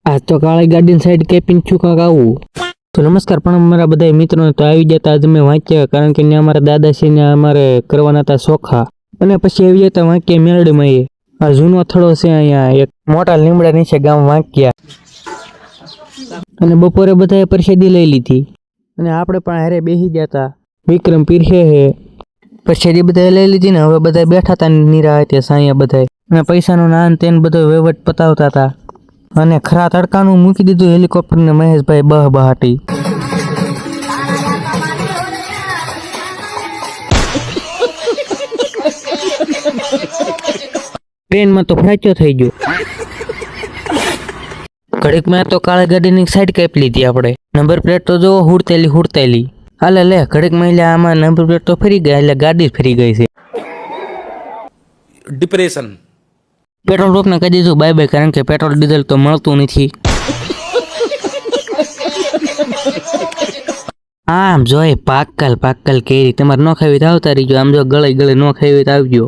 આજ તો કાળી ગાડીની સાઈડ કેપીને છું કાંક આવું. તો નમસ્કાર પણ અમારા બધા મિત્રોને તો આવી જતા આજ અમે વાંચ્યા, કારણ કે ત્યાં અમારા દાદાશ્રીને અમારે કરવાના હતા સોખા, અને પછી આવી જતા વાંક્યા મેરડીમાં. આ જૂનો થડો છે અહીંયા એક મોટા લીમડા નીચે ગામ વાંક્યા, અને બપોરે બધાએ પ્રસાદી લઈ લીધી અને આપણે પણ હારે બેસી જતા. વિક્રમ પીરસે હે પ્રસાદી બધાએ લઈ લીધી ને હવે બધા બેઠા હતા નીરા હતા સાયા બધા, અને પૈસાનો નાન તેન બધો વહીવટ પતાવતા હતા. અને ખરા તડકાનું મૂકી દીધું હેલિકોપ્ટરને મહેશભાઈ બહાટી. ટ્રેનમાં તો ફ્રેક્ચર થઈ ગયો. ઘડીકમાં તો કાળી ગાડીની સાઈડ કાપી લીધી આપણે. નંબર પ્લેટ તો જો હુડતેલી. હાલે લે ઘડીકમાં એટલે આમાં નંબર પ્લેટ તો ફરી ગયા, એટલે ગાડી ફરી ગઈ છે. ડિપ્રેશન. પેટ્રોલ પંપને કહી દીધું બાય બાય, કારણ કે પેટ્રોલ ડીઝલ તો મળતું નથી. આમ જોઈ પાકલ કેરી તમારે ન ખાવી તો આવતા રહીજો. આમ જો ગળે ન ખાવી તો આવજો.